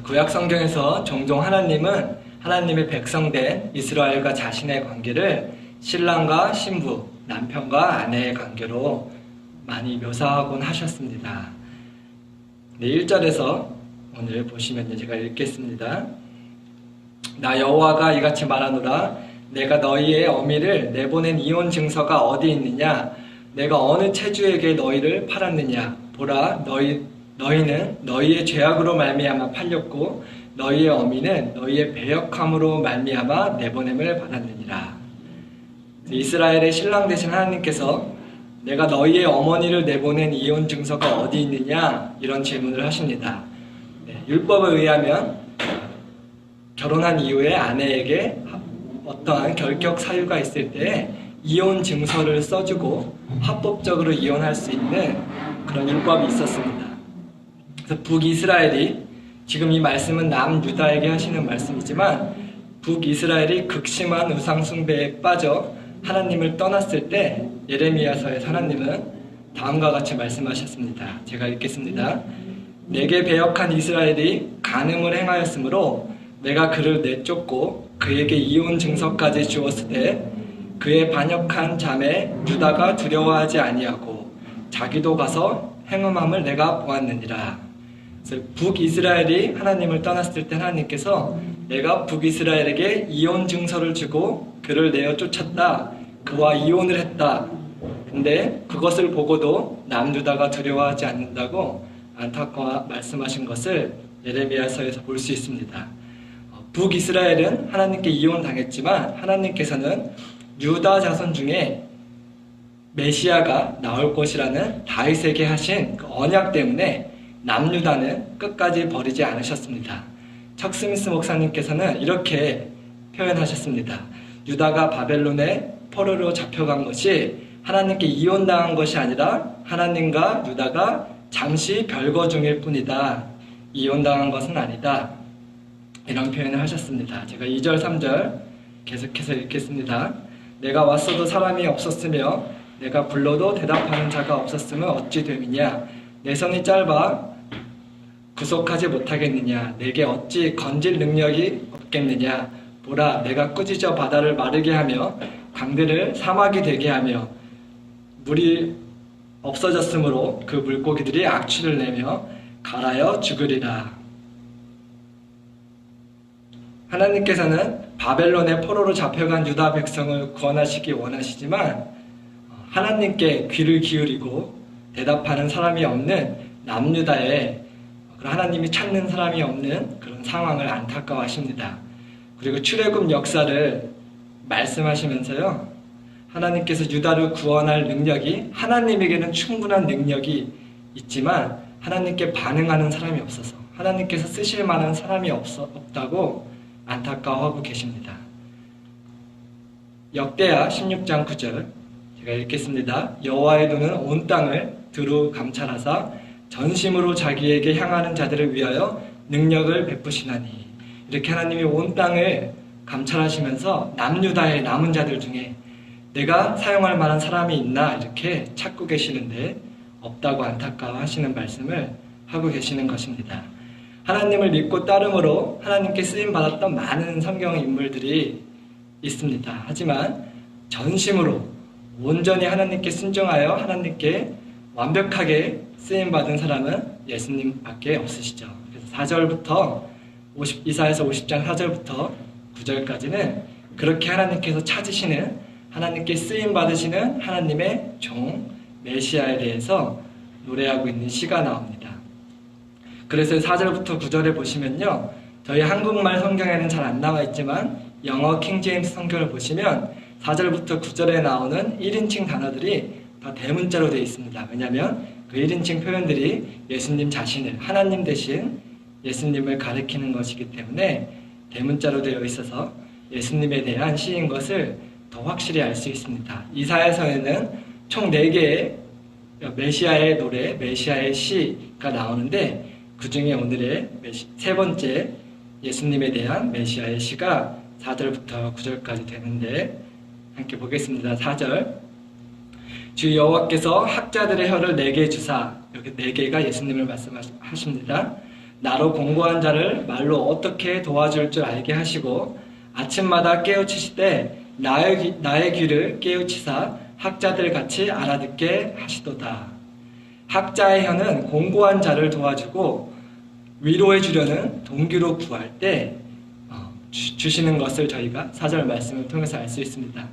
구약 성경에서 종종 하나님은 하나님의 백성된 이스라엘과 자신의 관계를 신랑과 신부, 남편과 아내의 관계로 많이 묘사하곤 하셨습니다. 1절에서 오늘 보시면 제가 읽겠습니다. 나 여호와가 이같이 말하노라. 내가 너희의 어미를 내보낸 이혼 증서가 어디 있느냐? 내가 어느 체주에게 너희를 팔았느냐? 보라, 너희는 너희의 죄악으로 말미암아 팔렸고 너희의 어미는 너희의 배역함으로 말미암아 내보냄을 받았느니라. 이스라엘의 신랑 되신 하나님께서 내가 너희의 어머니를 내보낸 이혼 증서가 어디 있느냐? 이런 질문을 하십니다. 율법에 의하면 결혼한 이후에 아내에게 어떠한 결격 사유가 있을 때 이혼 증서를 써주고 합법적으로 이혼할 수 있는 그런 율법이 있었습니다. 그래서 북이스라엘이, 지금 이 말씀은 남유다에게 하시는 말씀이지만, 북이스라엘이 극심한 우상숭배에 빠져 하나님을 떠났을 때 예레미야서의 하나님은 다음과 같이 말씀하셨습니다. 제가 읽겠습니다. 내게 배역한 이스라엘이 간음을 행하였으므로 내가 그를 내쫓고 그에게 이혼 증서까지 주었을 때 그의 반역한 자매 유다가 두려워하지 아니하고 자기도 가서 행음함을 내가 보았느니라. 그래서 북이스라엘이 하나님을 떠났을 때 하나님께서 내가 북이스라엘에게 이혼 증서를 주고 그를 내어 쫓았다. 그와 이혼을 했다. 근데 그것을 보고도 남유다가 두려워하지 않는다고 안타까워 말씀하신 것을 예레미야서에서 볼 수 있습니다. 북이스라엘은 하나님께 이혼당했지만 하나님께서는 유다 자손 중에 메시아가 나올 것이라는 다윗에게 하신 그 언약 때문에 남유다는 끝까지 버리지 않으셨습니다. 척 스미스 목사님께서는 이렇게 표현하셨습니다. 유다가 바벨론의 포로로 잡혀간 것이 하나님께 이혼당한 것이 아니라 하나님과 유다가 잠시 별거 중일 뿐이다. 이혼당한 것은 아니다. 이런 표현을 하셨습니다. 제가 2절, 3절 계속해서 읽겠습니다. 내가 왔어도 사람이 없었으며 내가 불러도 대답하는 자가 없었으면 어찌 됨이냐? 내 손이 짧아 구속하지 못하겠느냐? 내게 어찌 건질 능력이 없겠느냐? 보라, 내가 꾸짖어 바다를 마르게 하며 강들을 사막이 되게 하며 물이 없어졌으므로 그 물고기들이 악취를 내며 갈아여 죽으리라. 하나님께서는 바벨론의 포로로 잡혀간 유다 백성을 구원하시기 원하시지만 하나님께 귀를 기울이고 대답하는 사람이 없는 남유다에 하나님이 찾는 사람이 없는 그런 상황을 안타까워하십니다. 그리고 출애굽 역사를 말씀하시면서요, 하나님께서 유다를 구원할 능력이, 하나님에게는 충분한 능력이 있지만 하나님께 반응하는 사람이 없어서 하나님께서 쓰실 만한 사람이 없다고 안타까워하고 계십니다. 역대하 16장 9절 제가 읽겠습니다. 여호와의 눈은 온 땅을 두루 감찰하사 전심으로 자기에게 향하는 자들을 위하여 능력을 베푸시나니. 이렇게 하나님이 온 땅을 감찰하시면서 남유다의 남은 자들 중에 내가 사용할 만한 사람이 있나 이렇게 찾고 계시는데 없다고 안타까워하시는 말씀을 하고 계시는 것입니다. 하나님을 믿고 따름으로 하나님께 쓰임받았던 많은 성경 인물들이 있습니다. 하지만 전심으로 온전히 하나님께 순종하여 하나님께 완벽하게 쓰임받은 사람은 예수님밖에 없으시죠. 그래서 4절부터 이사야서 50장 4절부터 9절까지는 그렇게 하나님께서 찾으시는, 하나님께 쓰임받으시는 하나님의 종 메시아에 대해서 노래하고 있는 시가 나옵니다. 그래서 4절부터 9절에 보시면요, 저희 한국말 성경에는 잘 안 나와 있지만 영어 킹제임스 성경을 보시면 4절부터 9절에 나오는 1인칭 단어들이 다 대문자로 되어 있습니다. 왜냐하면 그 1인칭 표현들이 예수님 자신을, 하나님 대신 예수님을 가리키는 것이기 때문에 대문자로 되어 있어서 예수님에 대한 시인 것을 더 확실히 알 수 있습니다. 이사야서에는 총 4개의 메시아의 노래, 메시아의 시가 나오는데 그 중에 오늘의 세 번째 예수님에 대한 메시아의 시가 4절부터 9절까지 되는데 함께 보겠습니다. 4절 주 여호와께서 학자들의 혀를 내게 주사, 여기 4개가 예수님을 말씀하십니다. 나로 공고한 자를 말로 어떻게 도와줄 줄 알게 하시고 아침마다 깨우치시되 나의 귀를 깨우치사 학자들 같이 알아듣게 하시도다. 학자의 혀는 공고한 자를 도와주고 위로해 주려는 동기로 구할 때 주시는 것을 저희가 4절 말씀을 통해서 알 수 있습니다.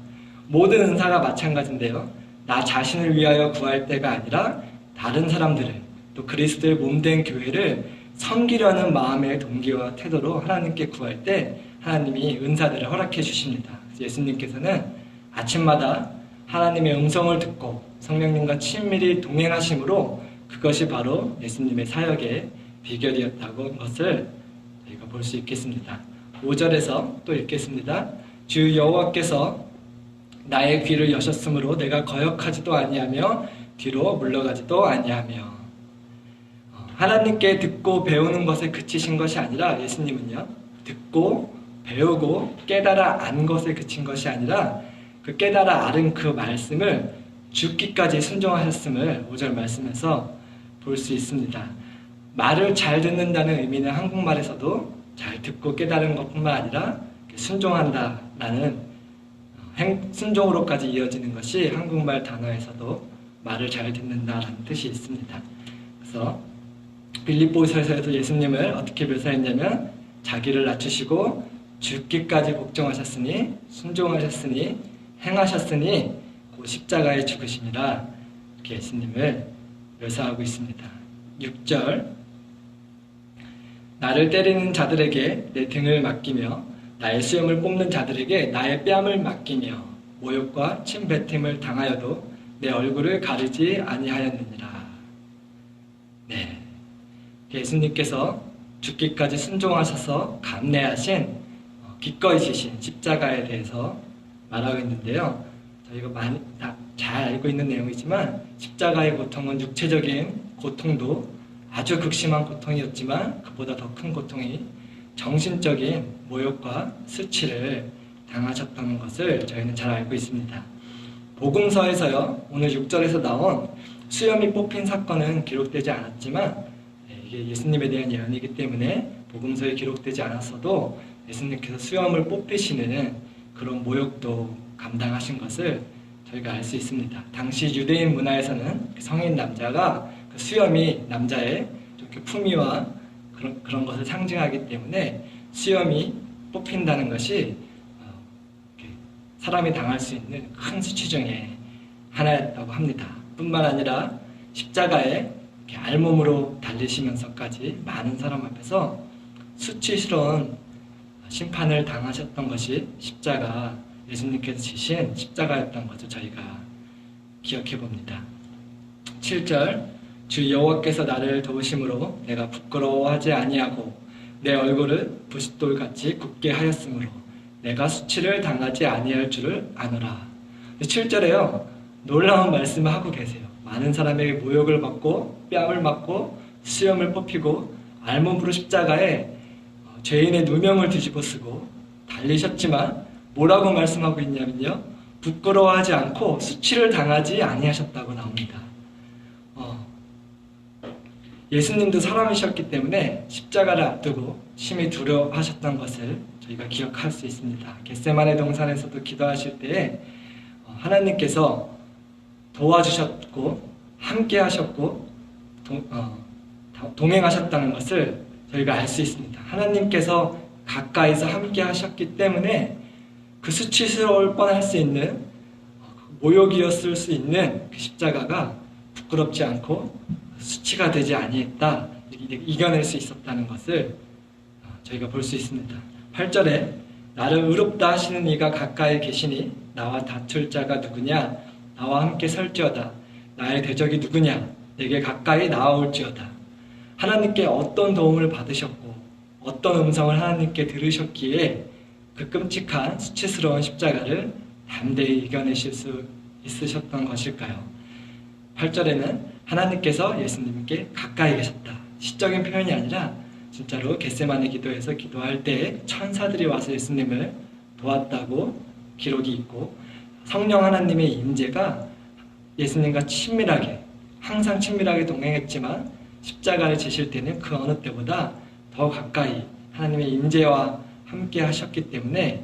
모든 은사가 마찬가지인데요. 나 자신을 위하여 구할 때가 아니라 다른 사람들을, 또 그리스도의 몸된 교회를 섬기려는 마음의 동기와 태도로 하나님께 구할 때 하나님이 은사들을 허락해 주십니다. 예수님께서는 아침마다 하나님의 음성을 듣고 성령님과 친밀히 동행하심으로 그것이 바로 예수님의 사역의 비결이었다고 것을 저희가 볼 수 있겠습니다. 5절에서 또 읽겠습니다. 주 여호와께서 나의 귀를 여셨으므로 내가 거역하지도 아니하며 뒤로 물러가지도 아니하며. 하나님께 듣고 배우는 것에 그치신 것이 아니라 예수님은요, 듣고 배우고 깨달아 안 것에 그친 것이 아니라 그 깨달아 알은 그 말씀을 죽기까지 순종하셨음을 5절 말씀에서 볼 수 있습니다. 말을 잘 듣는다는 의미는 한국말에서도 잘 듣고 깨달은 것뿐만 아니라 순종한다라는 순종으로까지 이어지는 것이 한국말 단어에서도 말을 잘 듣는다라는 뜻이 있습니다. 그래서 빌립보서에서도 예수님을 어떻게 묘사했냐면 자기를 낮추시고 죽기까지 복종하셨으니 순종하셨으니 행하셨으니 그 십자가에 죽으심이라 이렇게 예수님을 묘사하고 있습니다. 6절 나를 때리는 자들에게 내 등을 맡기며 나의 수염을 뽑는 자들에게 나의 뺨을 맡기며 모욕과 침뱉음을 당하여도 내 얼굴을 가리지 아니하였느니라. 네, 예수님께서 죽기까지 순종하셔서 감내하신 기꺼이 지신 십자가에 대해서 말하고 있는데요. 저희가 많이 다 잘 알고 있는 내용이지만 십자가의 고통은 육체적인 고통도 아주 극심한 고통이었지만 그보다 더 큰 고통이 정신적인 모욕과 수치를 당하셨다는 것을 저희는 잘 알고 있습니다. 복음서에서요, 오늘 6절에서 나온 수염이 뽑힌 사건은 기록되지 않았지만 이게 예수님에 대한 예언이기 때문에 복음서에 기록되지 않았어도 예수님께서 수염을 뽑히시는 그런 모욕도 감당하신 것을 저희가 알 수 있습니다. 당시 유대인 문화에서는 성인 남자가 그 수염이 남자의 좀 품위와 그런 것을 상징하기 때문에 수염이 뽑힌다는 것이 사람이 당할 수 있는 큰 수치 중에 하나였다고 합니다. 뿐만 아니라 십자가에 알몸으로 달리시면서까지 많은 사람 앞에서 수치스러운 심판을 당하셨던 것이 십자가, 예수님께서 지신 십자가였던 것을 저희가 기억해 봅니다. 7절 주 여호와께서 나를 도우심으로 내가 부끄러워하지 아니하고 내 얼굴을 부싯돌같이 굳게 하였으므로 내가 수치를 당하지 아니할 줄을 아노라. 7절에요, 놀라운 말씀을 하고 계세요. 많은 사람에게 모욕을 받고 뺨을 맞고 수염을 뽑히고 알몸으로 십자가에 죄인의 누명을 뒤집어 쓰고 달리셨지만 뭐라고 말씀하고 있냐면요, 부끄러워하지 않고 수치를 당하지 아니하셨다고 나옵니다. 예수님도 사람이셨기 때문에 십자가를 앞두고 심히 두려워하셨던 것을 저희가 기억할 수 있습니다. 겟세마네 동산에서도 기도하실 때에 하나님께서 도와주셨고 함께 하셨고 동행하셨다는 것을 저희가 알 수 있습니다. 하나님께서 가까이서 함께 하셨기 때문에 그 수치스러울 뻔할 수 있는 모욕이었을 수 있는 그 십자가가 부끄럽지 않고 수치가 되지 아니했다, 이겨낼 수 있었다는 것을 저희가 볼 수 있습니다. 8절에 나를 의롭다 하시는 이가 가까이 계시니 나와 다툴 자가 누구냐, 나와 함께 설지어다. 나의 대적이 누구냐, 내게 가까이 나아올지어다. 하나님께 어떤 도움을 받으셨고 어떤 음성을 하나님께 들으셨기에 그 끔찍한 수치스러운 십자가를 담대히 이겨내실 수 있으셨던 것일까요? 8절에는 하나님께서 예수님께 가까이 계셨다, 시적인 표현이 아니라 진짜로 겟세마네 기도에서 기도할 때 천사들이 와서 예수님을 도왔다고 기록이 있고, 성령 하나님의 임재가 예수님과 친밀하게, 항상 친밀하게 동행했지만 십자가를 지실 때는 그 어느 때보다 더 가까이 하나님의 임재와 함께 하셨기 때문에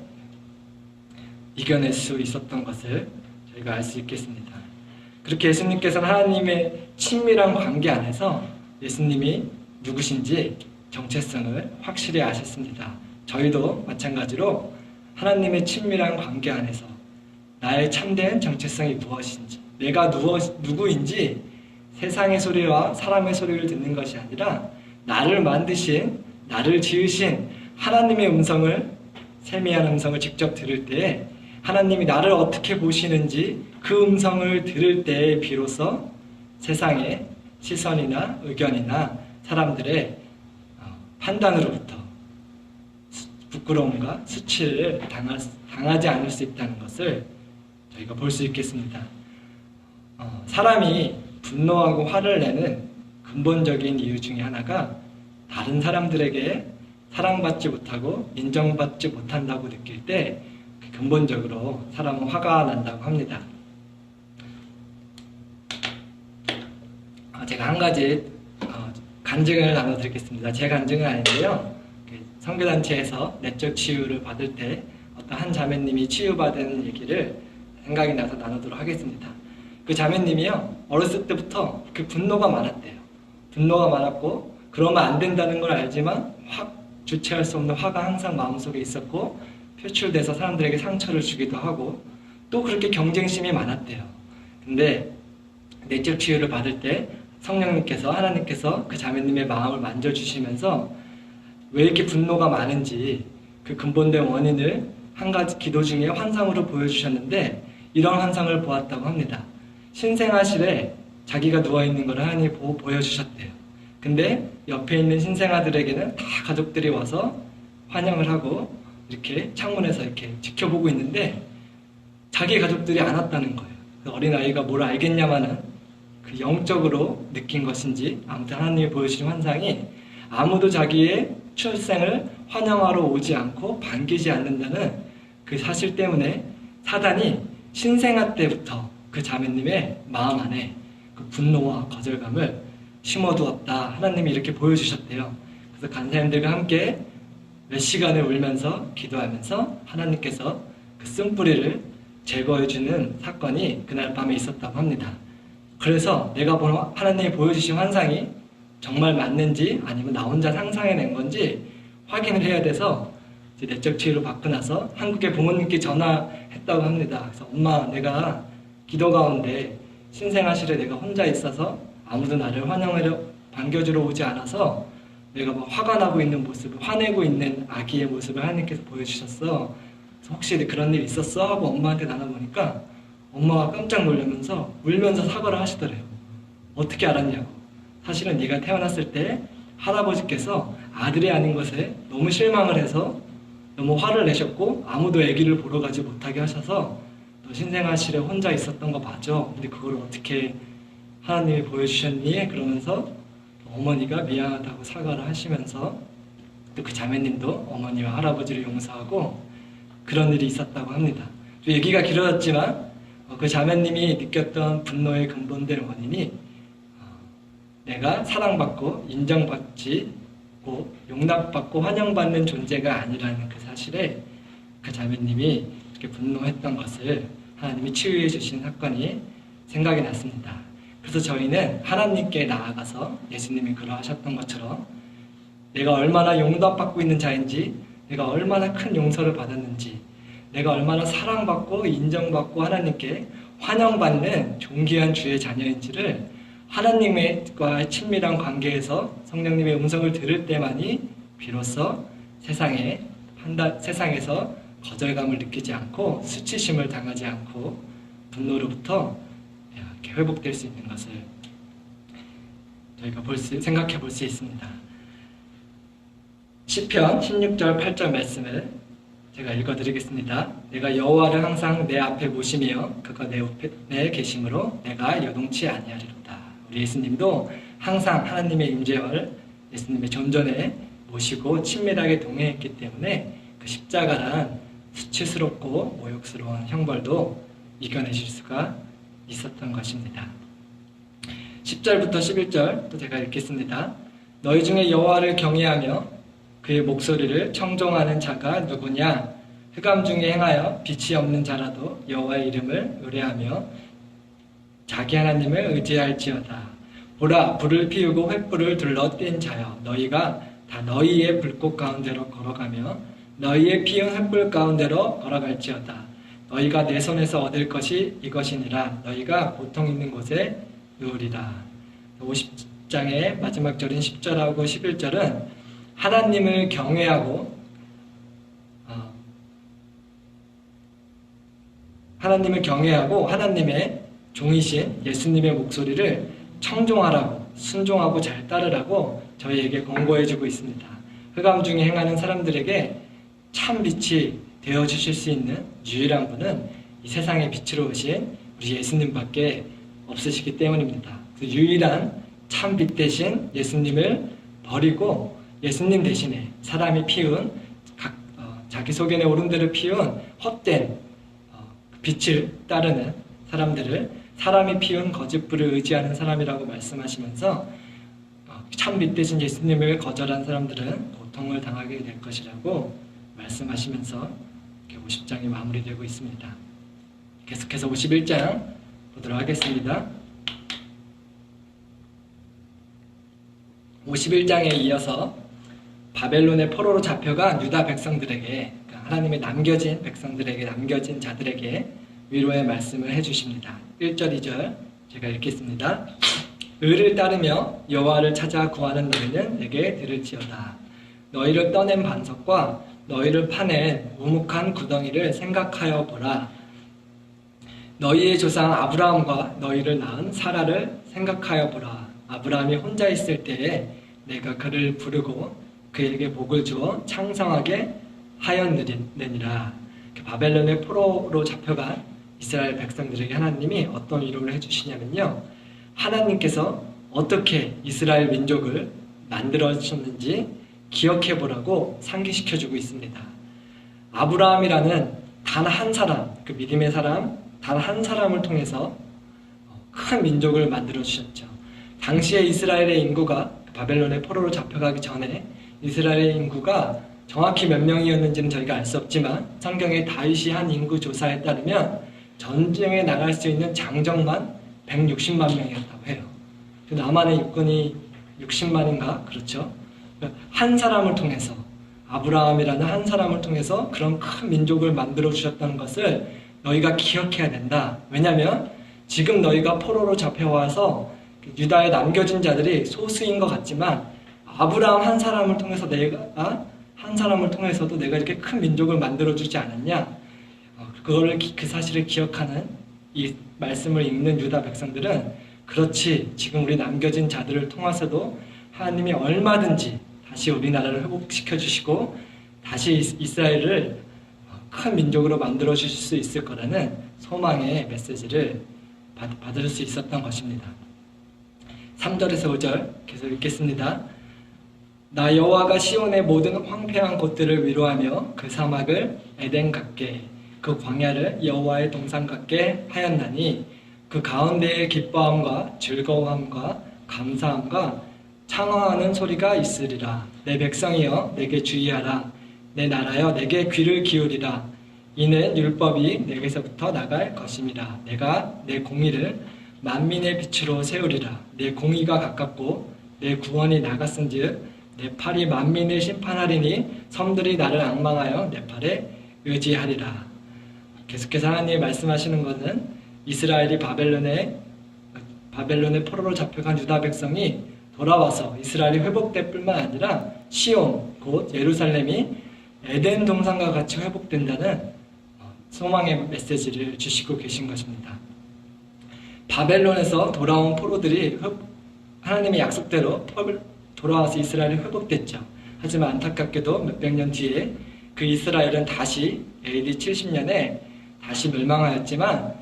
이겨낼 수 있었던 것을 저희가 알 수 있겠습니다. 그렇게 예수님께서는 하나님의 친밀한 관계 안에서 예수님이 누구신지 정체성을 확실히 아셨습니다. 저희도 마찬가지로 하나님의 친밀한 관계 안에서 나의 참된 정체성이 무엇인지, 내가 누구인지 세상의 소리와 사람의 소리를 듣는 것이 아니라 나를 만드신, 나를 지으신 하나님의 음성을, 세미한 음성을 직접 들을 때에 하나님이 나를 어떻게 보시는지 그 음성을 들을 때에 비로소 세상의 시선이나 의견이나 사람들의 판단으로부터 부끄러움과 수치를 당하지 않을 수 있다는 것을 저희가 볼 수 있겠습니다. 사람이 분노하고 화를 내는 근본적인 이유 중에 하나가 다른 사람들에게 사랑받지 못하고 인정받지 못한다고 느낄 때 근본적으로 사람은 화가 난다고 합니다. 제가 한 가지 간증을 나눠드리겠습니다. 제 간증은 아닌데요. 선교단체에서 내적 치유를 받을 때 어떤 한 자매님이 치유받은 얘기를 생각이 나서 나누도록 하겠습니다. 그 자매님이요, 어렸을 때부터 그 분노가 많았대요. 분노가 많았고 그러면 안 된다는 걸 알지만 주체할 수 없는 화가 항상 마음속에 있었고 표출돼서 사람들에게 상처를 주기도 하고 또 그렇게 경쟁심이 많았대요. 근데 내적 치유를 받을 때 성령님께서, 하나님께서 그 자매님의 마음을 만져주시면서 왜 이렇게 분노가 많은지 그 근본된 원인을 한 가지 기도 중에 환상으로 보여주셨는데 이런 환상을 보았다고 합니다. 신생아실에 자기가 누워있는 걸 하나님이 보여주셨대요. 근데 옆에 있는 신생아들에게는 다 가족들이 와서 환영을 하고 이렇게 창문에서 이렇게 지켜보고 있는데 자기 가족들이 안 왔다는 거예요. 그 어린아이가 뭘 알겠냐마는 그 영적으로 느낀 것인지 아무튼 하나님이 보여주신 환상이 아무도 자기의 출생을 환영하러 오지 않고 반기지 않는다는 그 사실 때문에 사단이 신생아 때부터 그 자매님의 마음 안에 그 분노와 거절감을 심어두었다. 하나님이 이렇게 보여주셨대요. 그래서 간사님들과 함께 몇 시간을 울면서 기도하면서 하나님께서 그 쓴뿌리를 제거해주는 사건이 그날 밤에 있었다고 합니다. 그래서 내가 본 하나님이 보여주신 환상이 정말 맞는지 아니면 나 혼자 상상해낸 건지 확인을 해야 돼서 내적 치유를 받고 나서 한국의 부모님께 전화했다고 합니다. 그래서 엄마, 내가 기도 가운데 신생아실에 내가 혼자 있어서 아무도 나를 환영하려 반겨주러 오지 않아서 내가 막 화가 나고 있는 모습을, 화내고 있는 아기의 모습을 하나님께서 보여주셨어. 그래서 혹시 그런 일 있었어? 하고 엄마한테 나눠보니까 엄마가 깜짝 놀라면서 울면서 사과를 하시더래요. 어떻게 알았냐고. 사실은 네가 태어났을 때 할아버지께서 아들이 아닌 것에 너무 실망을 해서 너무 화를 내셨고 아무도 아기를 보러 가지 못하게 하셔서 너 신생아실에 혼자 있었던 거 맞아. 근데 그걸 어떻게 하나님이 보여주셨니? 그러면서 어머니가 미안하다고 사과를 하시면서 또 그 자매님도 어머니와 할아버지를 용서하고 그런 일이 있었다고 합니다. 얘기가 길어졌지만 그 자매님이 느꼈던 분노의 근본된 원인이 내가 사랑받고 인정받고 용납받고 환영받는 존재가 아니라는 그 사실에 그 자매님이 이렇게 분노했던 것을 하나님이 치유해 주신 사건이 생각이 났습니다. 그래서 저희는 하나님께 나아가서 예수님이 그러하셨던 것처럼 내가 얼마나 용납받고 있는 자인지, 내가 얼마나 큰 용서를 받았는지, 내가 얼마나 사랑받고 인정받고 하나님께 환영받는 존귀한 주의 자녀인지를 하나님과의 친밀한 관계에서 성령님의 음성을 들을 때만이 비로소 세상에서 거절감을 느끼지 않고 수치심을 당하지 않고 분노로부터 이렇게 회복될 수 있는 것을 저희가 생각해 볼 수 있습니다. 시편 16절 8절 말씀을 제가 읽어드리겠습니다. 내가 여호와를 항상 내 앞에 모시며 그가 내 계심으로 내가 요동치 아니하리로다. 우리 예수님도 항상 하나님의 임재를 예수님의 존전에 모시고 친밀하게 동행했기 때문에 그 십자가란 수치스럽고 모욕스러운 형벌도 이겨내실 수가 있었던 것입니다. 10절부터 11절 또 제가 읽겠습니다. 너희 중에 여호와를 경외하며 그의 목소리를 청종하는 자가 누구냐? 흑암 중에 행하여 빛이 없는 자라도 여호와의 이름을 의뢰하며 자기 하나님을 의지할지어다. 보라, 불을 피우고 횃불을 둘러 띈 자여, 너희가 다 너희의 불꽃 가운데로 걸어가며 너희의 피운 횃불 가운데로 걸어갈지어다. 너희가 내 손에서 얻을 것이 이것이니라. 너희가 고통 있는 곳에 누우리라. 50장의 마지막 절인 10절하고 11절은 하나님을 경외하고 하나님의 종이신 예수님의 목소리를 청종하라고, 순종하고 잘 따르라고 저희에게 권고해주고 있습니다. 흑암 중에 행하는 사람들에게 참 빛이 되어주실 수 있는 유일한 분은 이 세상의 빛으로 오신 우리 예수님밖에 없으시기 때문입니다. 그 유일한 참 빛 대신 예수님을 버리고 예수님 대신에 사람이 피운 자기 속에 내 오른대로 피운 헛된 빛을 따르는 사람들을 사람이 피운 거짓불을 의지하는 사람이라고 말씀하시면서 참 빛 대신 예수님을 거절한 사람들은 고통을 당하게 될 것이라고 말씀하시면서 50장이 마무리되고 있습니다. 계속해서 51장 보도록 하겠습니다. 51장에 이어서 바벨론의 포로로 잡혀간 유다 백성들에게, 하나님의 남겨진 백성들에게, 남겨진 자들에게 위로의 말씀을 해주십니다. 1절, 2절 제가 읽겠습니다. 의를 따르며 여호와를 찾아 구하는 너희는 내게 들을지어다. 너희를 떠낸 반석과 너희를 파낸 우묵한 구덩이를 생각하여 보라. 너희의 조상 아브라함과 너희를 낳은 사라를 생각하여 보라. 아브라함이 혼자 있을 때에 내가 그를 부르고 그에게 복을 주어 창성하게 하였느니라. 바벨론의 포로로 잡혀간 이스라엘 백성들에게 하나님이 어떤 위로를 해주시냐면요, 하나님께서 어떻게 이스라엘 민족을 만들어주셨는지 기억해보라고 상기시켜주고 있습니다. 아브라함이라는 단 한 사람, 그 믿음의 사람 단 한 사람을 통해서 큰 민족을 만들어주셨죠. 당시에 이스라엘의 인구가 바벨론의 포로로 잡혀가기 전에 이스라엘의 인구가 정확히 몇 명이었는지는 저희가 알 수 없지만 성경의 다윗이 한 인구 조사에 따르면 전쟁에 나갈 수 있는 장정만 160만 명이었다고 해요. 남한의 육군이 60만인가? 그렇죠? 한 사람을 통해서, 아브라함이라는 한 사람을 통해서 그런 큰 민족을 만들어 주셨다는 것을 너희가 기억해야 된다. 왜냐하면 지금 너희가 포로로 잡혀와서 유다에 남겨진 자들이 소수인 것 같지만 아브라함 한 사람을 통해서 한 사람을 통해서도 내가 이렇게 큰 민족을 만들어 주지 않았냐? 그 사실을 기억하는 이 말씀을 읽는 유다 백성들은 그렇지, 지금 우리 남겨진 자들을 통해서도 하나님이 얼마든지 다시 우리나라를 회복시켜 주시고 다시 이스라엘을 큰 민족으로 만들어 주실 수 있을 거라는 소망의 메시지를 받을 수 있었던 것입니다. 3절에서 5절 계속 읽겠습니다. 나 여호와가 시온의 모든 황폐한 곳들을 위로하며 그 사막을 에덴 같게 그 광야를 여호와의 동산 같게 하였나니 그 가운데에 기뻐함과 즐거움과 감사함과 창화하는 소리가 있으리라. 내 백성이여 내게 주의하라. 내 나라여 내게 귀를 기울이라. 이는 율법이 내게서부터 나갈 것임이라. 내가 내 공의를 만민의 빛으로 세우리라. 내 공의가 가깝고 내 구원이 나갔은즉 내 팔이 만민을 심판하리니 섬들이 나를 앙망하여 내 팔에 의지하리라. 계속해서 하나님이 말씀하시는 것은 이스라엘이 바벨론의 포로로 잡혀간 유다 백성이 돌아와서 이스라엘이 회복될 뿐만 아니라 시온, 곧 예루살렘이 에덴 동산과 같이 회복된다는 소망의 메시지를 주시고 계신 것입니다. 바벨론에서 돌아온 포로들이 하나님의 약속대로 돌아와서 이스라엘이 회복됐죠. 하지만 안타깝게도 몇백 년 뒤에 그 이스라엘은 다시 AD 70년에 다시 멸망하였지만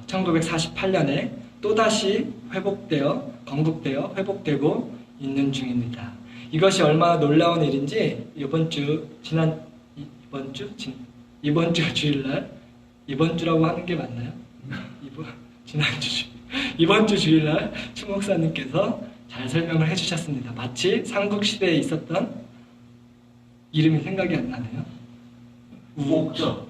1948년에 또다시 건국되어 회복되고 있는 중입니다. 이것이 얼마나 놀라운 일인지 이번 주 주일날, 이번 주라고 하는 게 맞나요? 이번 주 주일날 추 목사님께서 잘 설명을 해주셨습니다. 마치 삼국시대에 있었던 이름이 생각이 안 나네요. 옥저.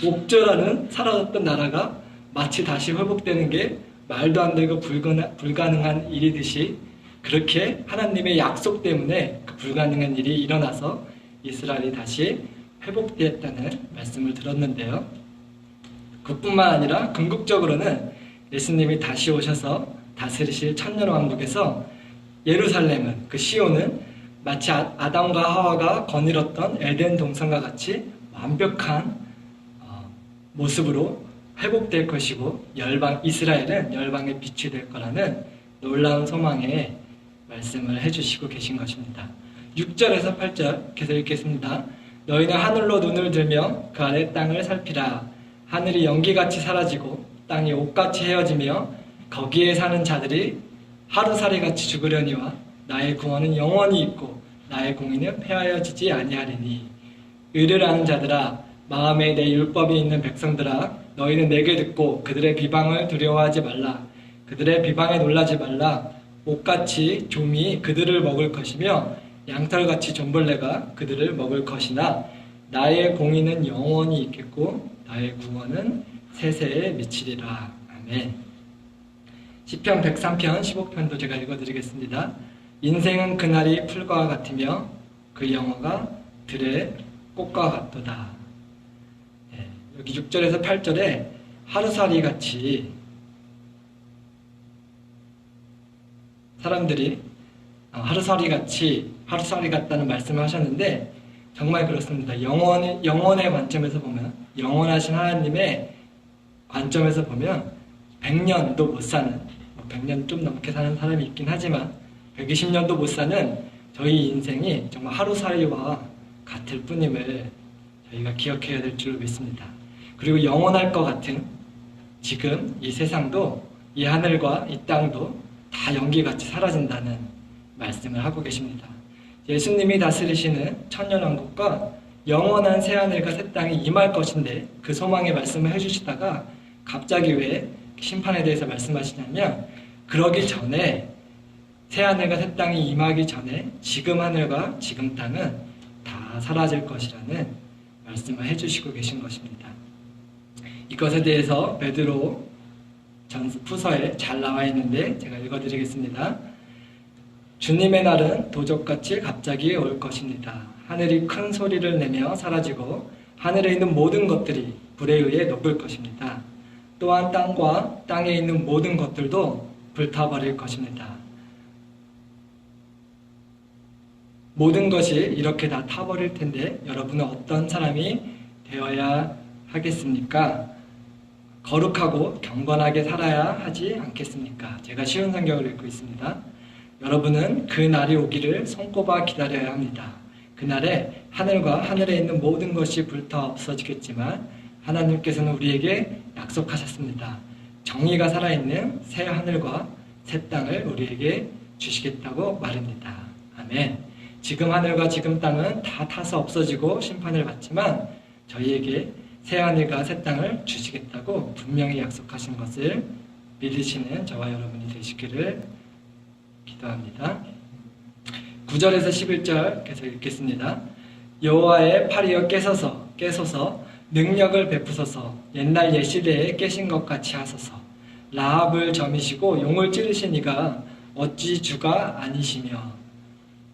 옥저라는 사라졌던 나라가 마치 다시 회복되는 게 말도 안 되고 불가능한 일이듯이 그렇게 하나님의 약속 때문에 그 불가능한 일이 일어나서 이스라엘이 다시 회복되었다는 말씀을 들었는데요. 그뿐만 아니라 궁극적으로는 예수님이 다시 오셔서 다스리실 천년왕국에서 예루살렘은, 그 시온은 마치 아담과 하와가 거닐었던 에덴 동산과 같이 완벽한 모습으로 회복될 것이고 이스라엘은 열방의 빛이 될 거라는 놀라운 소망의 말씀을 해주시고 계신 것입니다. 6절에서 8절 계속 읽겠습니다. 너희는 하늘로 눈을 들며 그 아래 땅을 살피라. 하늘이 연기같이 사라지고 땅이 옷같이 헤어지며 거기에 사는 자들이 하루살이같이 죽으려니와 나의 구원은 영원히 있고 나의 공의는 폐하여지지 아니하리니. 의를 아는 자들아, 마음에 내 율법이 있는 백성들아, 너희는 내게 듣고 그들의 비방을 두려워하지 말라. 그들의 비방에 놀라지 말라. 옷같이 좀이 그들을 먹을 것이며 양털같이 존벌레가 그들을 먹을 것이나 나의 공의는 영원히 있겠고 나의 구원은 세세에 미치리라. 아멘. 시편 103편 15편도 제가 읽어드리겠습니다. 인생은 그날이 풀과 같으며 그 영화가 들의 꽃과 같도다. 여기 6절에서 8절에 하루살이 같이 사람들이 하루살이 같다는 말씀을 하셨는데 정말 그렇습니다. 영원의 관점에서 보면, 영원하신 하나님의 관점에서 보면 100년도 못 사는, 100년 좀 넘게 사는 사람이 있긴 하지만 120년도 못 사는 저희 인생이 정말 하루살이와 같을 뿐임을 저희가 기억해야 될 줄 믿습니다. 그리고 영원할 것 같은 지금 이 세상도, 이 하늘과 이 땅도 다 연기같이 사라진다는 말씀을 하고 계십니다. 예수님이 다스리시는 천년왕국과 영원한 새하늘과 새 땅이 임할 것인데 그 소망의 말씀을 해주시다가 갑자기 왜 심판에 대해서 말씀하시냐면, 그러기 전에, 새하늘과 새 땅이 임하기 전에 지금 하늘과 지금 땅은 다 사라질 것이라는 말씀을 해주시고 계신 것입니다. 이것에 대해서 베드로 전서에 잘 나와 있는데 제가 읽어드리겠습니다. 주님의 날은 도적같이 갑자기 올 것입니다. 하늘이 큰 소리를 내며 사라지고 하늘에 있는 모든 것들이 불에 의해 녹을 것입니다. 또한 땅과 땅에 있는 모든 것들도 불타버릴 것입니다. 모든 것이 이렇게 다 타버릴 텐데 여러분은 어떤 사람이 되어야 하겠습니까? 거룩하고 경건하게 살아야 하지 않겠습니까? 제가 쉬운 성경을 읽고 있습니다. 여러분은 그 날이 오기를 손꼽아 기다려야 합니다. 그날에 하늘과 하늘에 있는 모든 것이 불타 없어지겠지만 하나님께서는 우리에게 약속하셨습니다. 정의가 살아있는 새 하늘과 새 땅을 우리에게 주시겠다고 말입니다. 아멘. 지금 하늘과 지금 땅은 다 타서 없어지고 심판을 받지만 저희에게 새 하늘과 새 땅을 주시겠다고 분명히 약속하신 것을 믿으시는 저와 여러분이 되시기를 기도합니다. 9절에서 11절 계속 읽겠습니다. 여호와의 팔이여 깨소서 능력을 베푸소서 옛날 옛시대에 깨신 것 같이 하소서. 라합을 점이시고 용을 찌르신 이가 어찌 주가 아니시며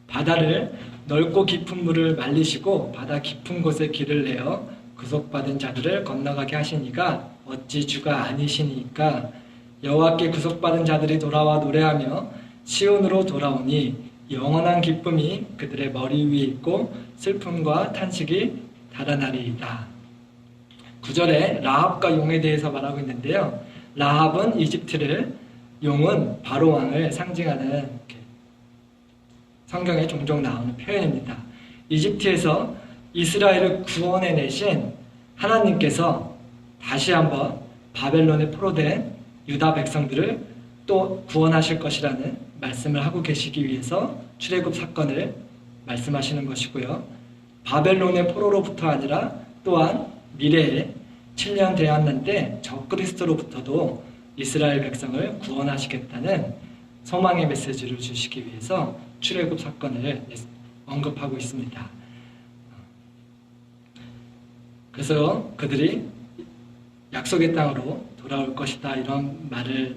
바다를 넓고 깊은 물을 말리시고 바다 깊은 곳에 길을 내어 구속받은 자들을 건너가게 하신 이가 어찌 주가 아니시니까. 여호와께 구속받은 자들이 돌아와 노래하며 시온으로 돌아오니 영원한 기쁨이 그들의 머리 위에 있고 슬픔과 탄식이 달아나리이다. 9절에 라합과 용에 대해서 말하고 있는데요. 라합은 이집트를, 용은 바로 왕을 상징하는 성경에 종종 나오는 표현입니다. 이집트에서 이스라엘을 구원해내신 하나님께서 다시 한번 바벨론에 포로된 유다 백성들을 또 구원하실 것이라는 말씀을 하고 계시기 위해서 출애굽 사건을 말씀하시는 것이고요. 바벨론의 포로로부터 아니라 또한 미래에 7년 대환란 때 적그리스도로부터도 이스라엘 백성을 구원하시겠다는 소망의 메시지를 주시기 위해서 출애굽 사건을 언급하고 있습니다. 그래서 그들이 약속의 땅으로 돌아올 것이다 이런 말을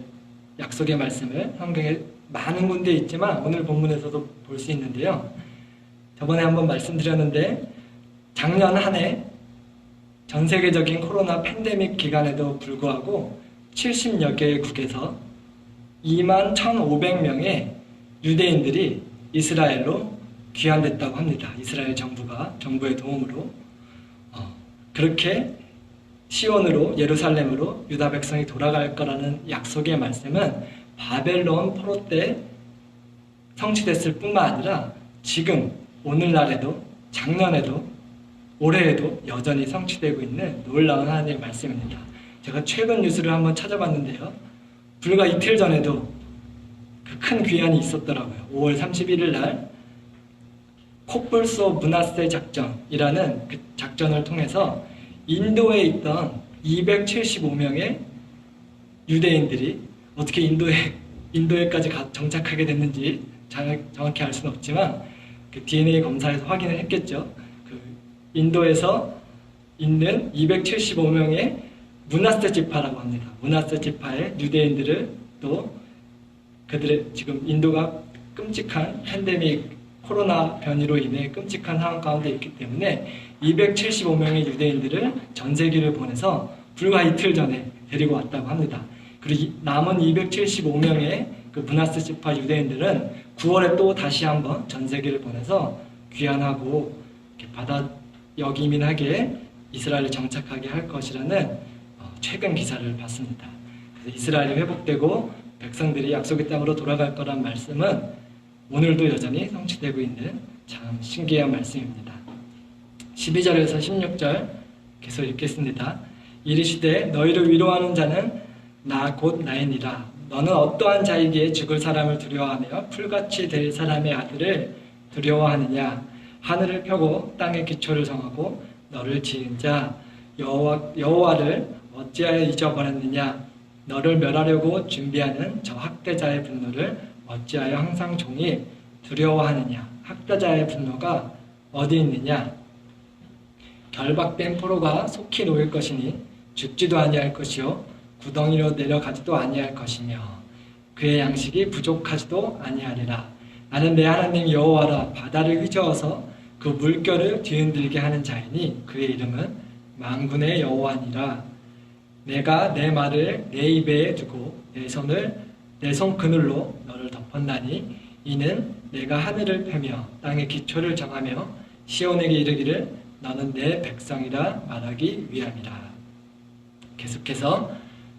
약속의 말씀을 성경에 많은 군데 있지만 오늘 본문에서도 볼 수 있는데요. 저번에 한번 말씀드렸는데 작년 한 해 전 세계적인 코로나 팬데믹 기간에도 불구하고 70여 개국에서 2만 1,500명의 유대인들이 이스라엘로 귀환됐다고 합니다. 이스라엘 정부의 도움으로 그렇게 시온으로 예루살렘으로 유다 백성이 돌아갈 거라는 약속의 말씀은 바벨론 포로 때 성취됐을 뿐만 아니라 지금 오늘날에도 작년에도 올해에도 여전히 성취되고 있는 놀라운 하나님의 말씀입니다. 제가 최근 뉴스를 한번 찾아봤는데요. 불과 이틀 전에도 그 큰 귀환이 있었더라고요. 5월 31일 날 코뿔소 문하세 작전이라는 그 작전을 통해서 인도에 있던 275명의 유대인들이 어떻게 인도에까지 정착하게 됐는지 정확히 알 수는 없지만 그 DNA 검사에서 확인을 했겠죠. 그 인도에서 있는 275명의 문하세 지파라고 합니다. 문하세 지파의 유대인들을 또 그들의 지금 인도가 끔찍한 팬데믹 코로나 변이로 인해 끔찍한 상황 가운데 있기 때문에 275명의 유대인들을 전 세계를 보내서 불과 이틀 전에 데리고 왔다고 합니다. 그리고 남은 275명의 그 문하세 지파 유대인들은 9월에 또 다시 한번 전 세계를 보내서 귀환하고 역이민하게 이스라엘에 정착하게 할 것이라는 최근 기사를 봤습니다. 그래서 이스라엘이 회복되고 백성들이 약속의 땅으로 돌아갈 거란 말씀은 오늘도 여전히 성취되고 있는 참 신기한 말씀입니다. 12절에서 16절 계속 읽겠습니다. 이르시되 너희를 위로하는 자는 나 곧 나이니라. 너는 어떠한 자이기에 죽을 사람을 두려워하며 풀같이 될 사람의 아들을 두려워하느냐. 하늘을 펴고 땅의 기초를 정하고 너를 지은 자 여호와를 어찌하여 잊어버렸느냐. 너를 멸하려고 준비하는 저 학대자의 분노를 어찌하여 항상 종일 두려워하느냐. 학대자의 분노가 어디 있느냐. 결박된 포로가 속히 놓일 것이니 죽지도 아니할 것이요 구덩이로 내려가지도 아니할 것이며 그의 양식이 부족하지도 아니하리라. 나는 내 하나님 여호와라. 바다를 휘저어서 그 물결을 뒤흔들게 하는 자이니 그의 이름은 만군의 여호와니라. 내가 내 말을 내 입에 두고 내 손 그늘로 너를 덮었나니 이는 내가 하늘을 펴며 땅의 기초를 정하며 시온에게 이르기를 너는 내 백성이라 말하기 위함이라. 계속해서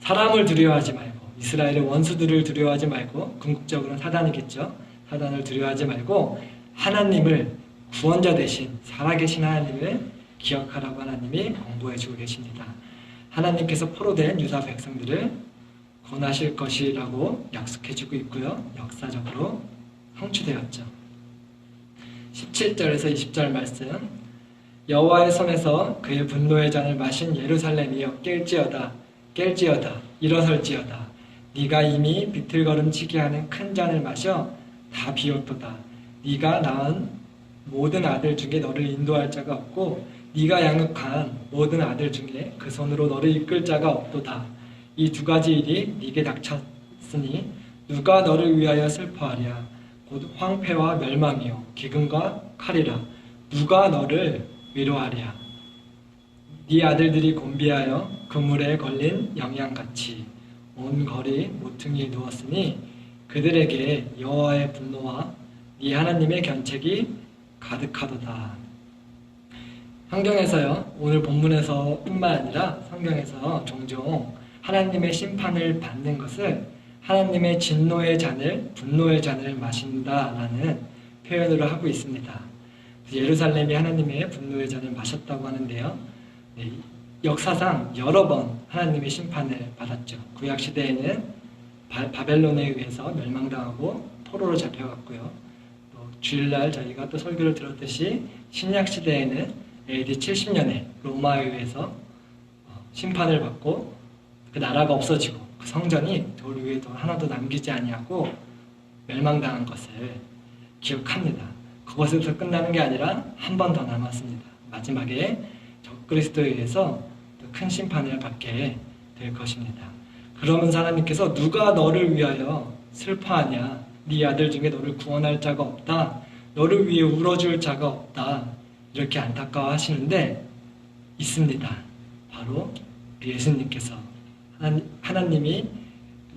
사람을 두려워하지 말고 이스라엘의 원수들을 두려워하지 말고 궁극적으로는 사단이겠죠. 사단을 두려워하지 말고 하나님을 구원자 대신 살아계신 하나님을 기억하라고 하나님이 공부해주고 계십니다. 하나님께서 포로된 유다 백성들을 권하실 것이라고 약속해주고 있고요. 역사적으로 성취되었죠. 17절에서 20절 말씀. 여호와의 손에서 그의 분노의 잔을 마신 예루살렘이여 깰지어다 일어설지어다. 네가 이미 비틀거름치게 하는 큰 잔을 마셔 다 비웠도다. 네가 낳은 모든 아들 중에 너를 인도할 자가 없고 네가 양육한 모든 아들 중에 그 손으로 너를 이끌 자가 없도다. 이 두 가지 일이 네게 닥쳤으니 누가 너를 위하여 슬퍼하랴. 곧 황폐와 멸망이요 기근과 칼이라. 누가 너를 위로하랴. 네 아들들이 곤비하여 그물에 걸린 영양같이 온 거리 모퉁이에 누웠으니 그들에게 여호와의 분노와 네 하나님의 견책이 가득하도다. 성경에서요, 오늘 본문에서 뿐만 아니라 성경에서 종종 하나님의 심판을 받는 것을 하나님의 진노의 잔을, 분노의 잔을 마신다라는 표현으로 하고 있습니다. 예루살렘이 하나님의 분노의 잔을 마셨다고 하는데요. 네, 역사상 여러 번 하나님의 심판을 받았죠. 구약시대에는 바벨론에 의해서 멸망당하고 포로로 잡혀갔고요. 또 주일날 저희가 또 설교를 들었듯이 신약시대에는 AD 70년에 로마에 의해서 심판을 받고 그 나라가 없어지고 그 성전이 돌 위에도 하나도 남기지 아니하고 멸망당한 것을 기억합니다. 그것에서 끝나는 게 아니라 한 번 더 남았습니다. 마지막에 적그리스도에 의해서 또 큰 심판을 받게 될 것입니다. 그러면서 하나님께서 누가 너를 위하여 슬퍼하냐? 네 아들 중에 너를 구원할 자가 없다. 너를 위해 울어줄 자가 없다. 이렇게 안타까워하시는데 있습니다. 바로 예수님께서 하나님이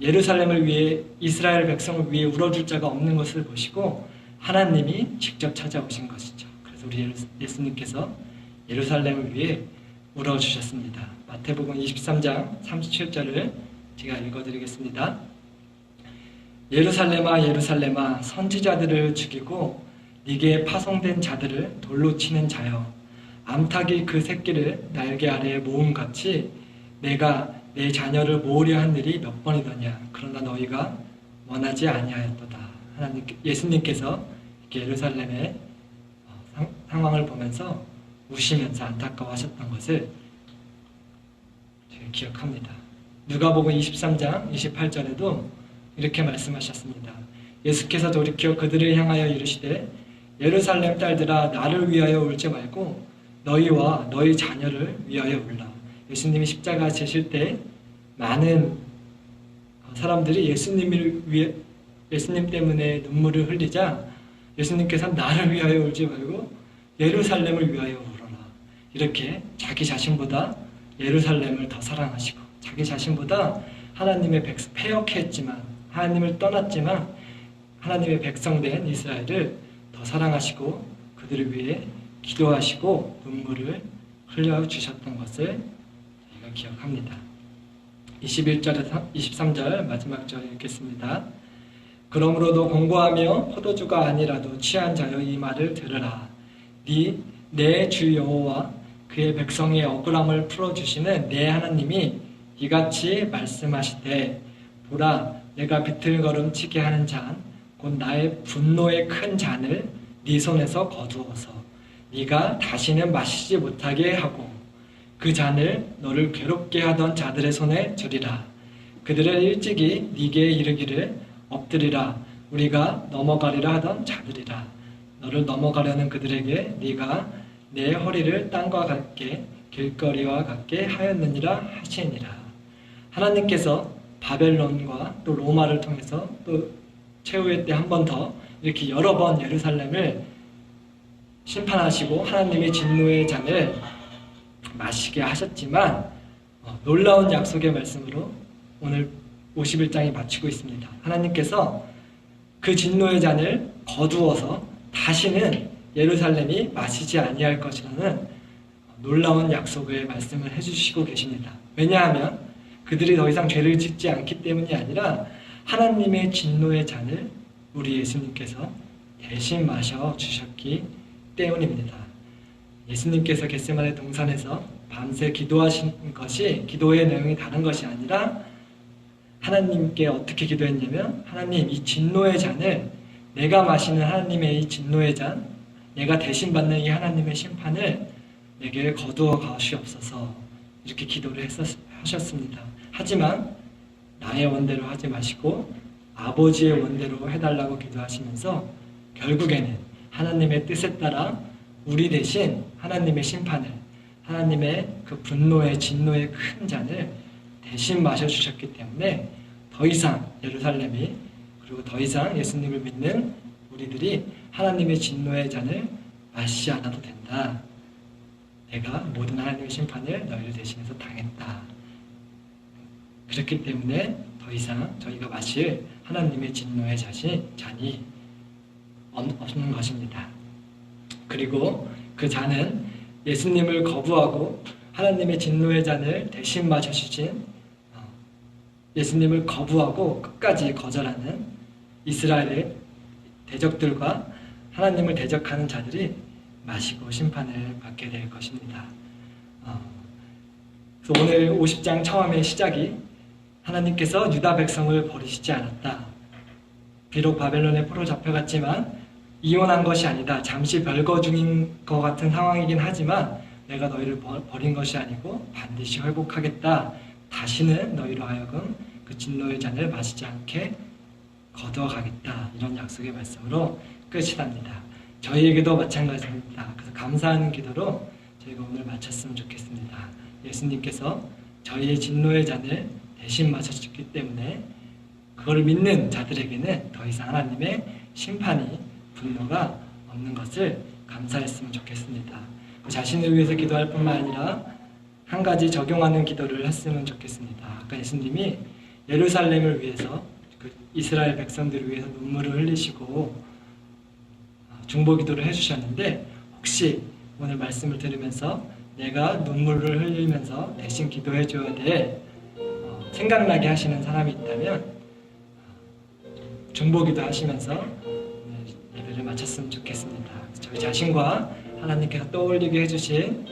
예루살렘을 위해 이스라엘 백성을 위해 울어줄 자가 없는 것을 보시고 하나님이 직접 찾아오신 것이죠. 그래서 우리 예수님께서 예루살렘을 위해 울어주셨습니다. 마태복음 23장 37절을 제가 읽어드리겠습니다. 예루살렘아 예루살렘아 선지자들을 죽이고 네게 파송된 자들을 돌로 치는 자여 암탉이 그 새끼를 날개 아래에 모음같이 내가 내 자녀를 모으려 한 일이 몇 번이더냐. 그러나 너희가 원하지 아니하였도다. 예수님께서 예루살렘의 상황을 보면서 우시면서 안타까워하셨던 것을 기억합니다. 누가복음 23장 28절에도 이렇게 말씀하셨습니다. 예수께서 돌이켜 그들을 향하여 이르시되 예루살렘 딸들아 나를 위하여 울지 말고 너희와 너희 자녀를 위하여 울라. 예수님이 십자가 지실 때 많은 사람들이 예수님 때문에 눈물을 흘리자 예수님께서 나를 위하여 울지 말고 예루살렘을 위하여 울어라. 이렇게 자기 자신보다 예루살렘을 더 사랑하시고 자기 자신보다 하나님의 패역했지만 하나님을 떠났지만 하나님의 백성된 이스라엘을 더 사랑하시고 그들을 위해 기도하시고 눈물을 흘려주셨던 것을 저희가 기억합니다. 21절에서 23절 마지막 절 읽겠습니다. 그러므로도 공고하며 포도주가 아니라도 취한 자여 이 말을 들으라. 내 주 여호와 그의 백성의 억울함을 풀어주시는 내 하나님이 이같이 말씀하시되 보라 내가 비틀거름치게 하는 잔 곧 나의 분노의 큰 잔을 네 손에서 거두어서 네가 다시는 마시지 못하게 하고 그 잔을 너를 괴롭게 하던 자들의 손에 주리라. 그들은 일찍이 네게 이르기를 엎드리라 우리가 넘어가리라 하던 자들이라. 너를 넘어가려는 그들에게 네가 내 허리를 땅과 같게 길거리와 같게 하였느니라 하시니라. 하나님께서 바벨론과 또 로마를 통해서 또 최후의 때 한 번 더 이렇게 여러 번 예루살렘을 심판하시고 하나님의 진노의 잔을 마시게 하셨지만 놀라운 약속의 말씀으로 오늘 51장이 마치고 있습니다. 하나님께서 그 진노의 잔을 거두어서 다시는 예루살렘이 마시지 아니할 것이라는 놀라운 약속의 말씀을 해주시고 계십니다. 왜냐하면 그들이 더 이상 죄를 짓지 않기 때문이 아니라 하나님의 진노의 잔을 우리 예수님께서 대신 마셔주셨기 때문입니다. 예수님께서 겟세마네 동산에서 밤새 기도하신 것이 기도의 내용이 다른 것이 아니라 하나님께 어떻게 기도했냐면 하나님 이 진노의 잔을 내가 마시는 하나님의 이 진노의 잔 내가 대신 받는 이 하나님의 심판을 내게 거두어 가시옵소서 이렇게 기도를 하셨습니다. 하지만 나의 원대로 하지 마시고 아버지의 원대로 해달라고 기도하시면서 결국에는 하나님의 뜻에 따라 우리 대신 하나님의 심판을 하나님의 그 분노의 진노의 큰 잔을 대신 마셔주셨기 때문에 더 이상 예루살렘이 그리고 더 이상 예수님을 믿는 우리들이 하나님의 진노의 잔을 마시지 않아도 된다. 내가 모든 하나님의 심판을 너희를 대신해서 당했다. 그렇기 때문에 더 이상 저희가 마실 하나님의 진노의 잔이 없는 것입니다. 그리고 그 잔은 예수님을 거부하고 하나님의 진노의 잔을 대신 마셔주신 예수님을 거부하고 끝까지 거절하는 이스라엘의 대적들과 하나님을 대적하는 자들이 마시고 심판을 받게 될 것입니다. 그래서 오늘 50장 처음의 시작이 하나님께서 유다 백성을 버리시지 않았다. 비록 바벨론에 포로 잡혀갔지만 이혼한 것이 아니다. 잠시 별거 중인 것 같은 상황이긴 하지만 내가 너희를 버린 것이 아니고 반드시 회복하겠다. 다시는 너희로 하여금 그 진노의 잔을 마시지 않게 거두어 가겠다. 이런 약속의 말씀으로 끝이 납니다. 저희에게도 마찬가지입니다. 그래서 감사하는 기도로 저희가 오늘 마쳤으면 좋겠습니다. 예수님께서 저희의 진노의 잔을 대신 마셨기 때문에 그걸 믿는 자들에게는 더 이상 하나님의 심판이, 분노가 없는 것을 감사했으면 좋겠습니다. 그 자신을 위해서 기도할 뿐만 아니라 한 가지 적용하는 기도를 했으면 좋겠습니다. 아까 예수님이 예루살렘을 위해서, 그 이스라엘 백성들을 위해서 눈물을 흘리시고 중보기도를 해주셨는데, 혹시 오늘 말씀을 들으면서 내가 눈물을 흘리면서 대신 기도해줘야 될 생각나게 하시는 사람이 있다면 중보기도 하시면서 예배를 마쳤으면 좋겠습니다. 저희 자신과 하나님께서 떠올리게 해주신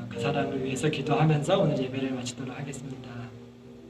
그 사람을 위해서 기도하면서 오늘 예배를 마치도록 하겠습니다.